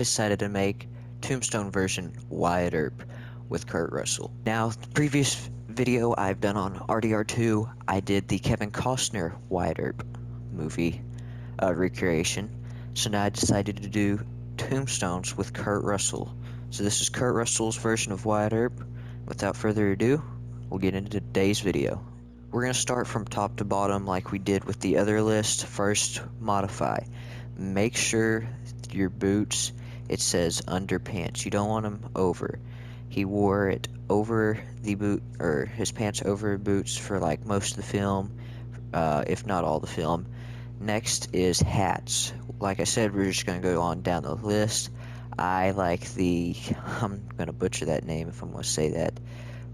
decided to make Tombstone version Wyatt Earp with Kurt Russell. Now, the previous video I've done on RDR2, I did the Kevin Costner Wyatt Earp movie recreation. So now I decided to do Tombstones with Kurt Russell. So this is Kurt Russell's version of Wyatt Earp. Without further ado, we'll get into today's video. We're going to start from top to bottom like we did with the other list. First, modify. Make sure your boots, it says underpants. You don't want them over. He wore it over the boot, or his pants over boots for like most of the film, if not all the film. Next is hats. Like I said, we're just going to go on down the list. I like the, I'm going to butcher that name if I'm going to say that,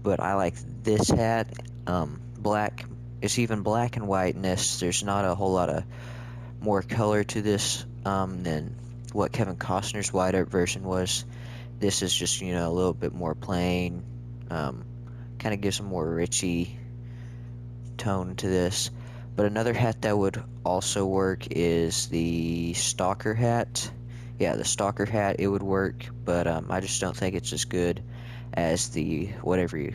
but I like this hat, black. It's even black and white in this. There's not a whole lot of more color to this than what Kevin Costner's Wyatt Earp version was. This is just, you know, a little bit more plain, kind of gives a more richy tone to this. But another hat that would also work is the stalker hat. Yeah, the stalker hat, it would work, but I just don't think it's as good as the, however you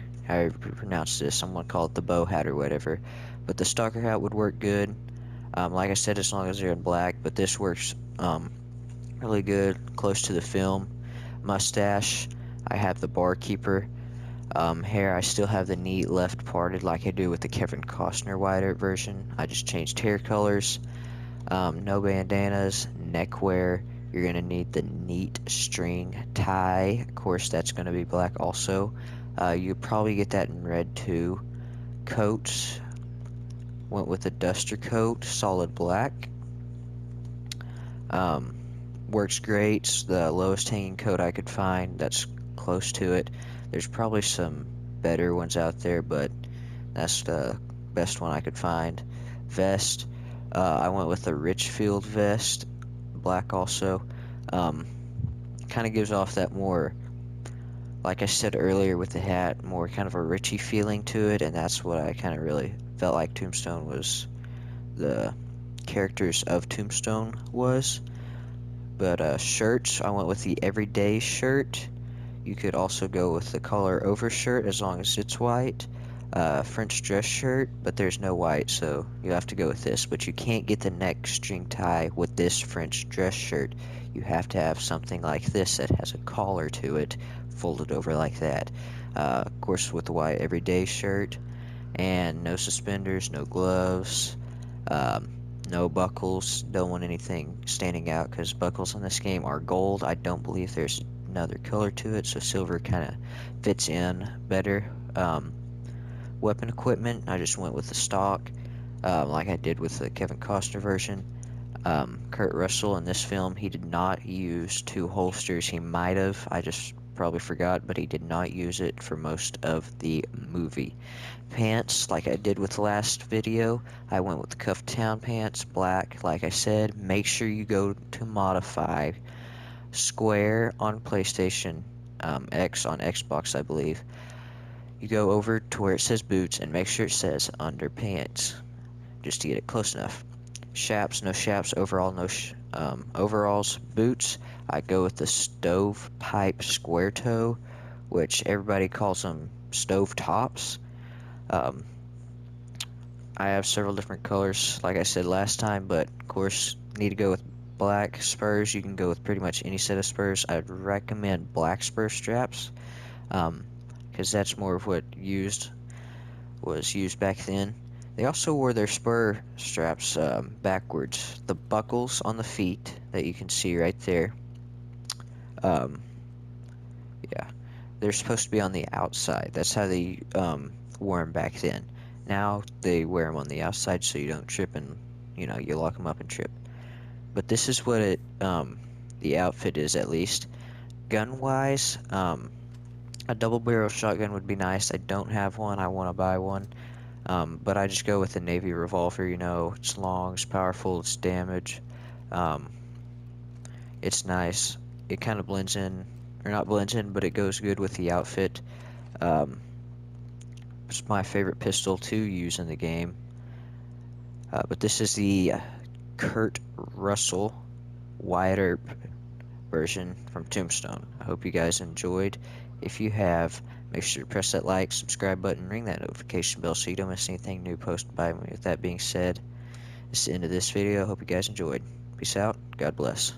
pronounce this. I'm gonna call it the bow hat or whatever. But the stalker hat would work good. Like I said, as long as they're in black, but this works really good, close to the film. Mustache, I have the barkeeper. Hair, I still have the neat left parted like I do with the Kevin Costner Wyatt Earp version. I just changed hair colors. No bandanas, neckwear. You're going to need the neat string tie. Of course, that's going to be black also. You probably get that in red too. Coats, went with a duster coat, solid black. Works great. It's the lowest hanging coat I could find that's close to it. There's probably some better ones out there, but that's the best one I could find. Vest, I went with a Richfield vest, black also. Kind of gives off that more, like I said earlier with the hat, more kind of a Richie feeling to it, and that's what I kind of really felt like Tombstone was, the characters of Tombstone was. But shirts, I went with the everyday shirt. You could also go with the collar over shirt as long as it's white. French dress shirt, but there's no white, so you have to go with this. But you can't get the neck string tie with this French dress shirt. You have to have something like this that has a collar to it, folded over like that. Of course, with the white everyday shirt, and no suspenders, no gloves. No buckles. Don't want anything standing out because buckles in this game are gold. I don't believe there's another color to it, so silver kind of fits in better. Weapon equipment, I just went with the stock, like I did with the Kevin Costner version. Kurt Russell in this film, he did not use two holsters. He might have. I just probably forgot, but he did not use it for most of the movie. Pants, like I did with the last video, I went with the cuff down pants, black, like I said. Make sure you go to modify, square on PlayStation, X on Xbox, I believe. You go over to where it says boots and make sure it says underpants, just to get it close enough. Chaps, no chaps, overall, no overalls. Boots, I go with the stovepipe square toe, which everybody calls them stove tops. I have several different colors, like I said last time, but of course, need to go with black spurs. You can go with pretty much any set of spurs. I'd recommend black spur straps, because that's more of what was used back then. They also wore their spur straps backwards. The buckles on the feet that you can see right there, yeah, they're supposed to be on the outside. That's how they wore them back then. Now they wear them on the outside so you don't trip and, you know, you lock them up and trip. But this is what the outfit is, at least. Gun-wise, a double-barrel shotgun would be nice. I don't have one. I want to buy one. But I just go with the Navy revolver, you know. It's long, it's powerful, it's damage. It's nice. It kind of blends in, or not blends in, but it goes good with the outfit. It's my favorite pistol to use in the game. But this is the Kurt Russell Wyatt Earp version from Tombstone. I hope you guys enjoyed. If you have, make sure to press that like, subscribe button, ring that notification bell so you don't miss anything new posted by me. With that being said, it's the end of this video. I hope you guys enjoyed. Peace out. God bless.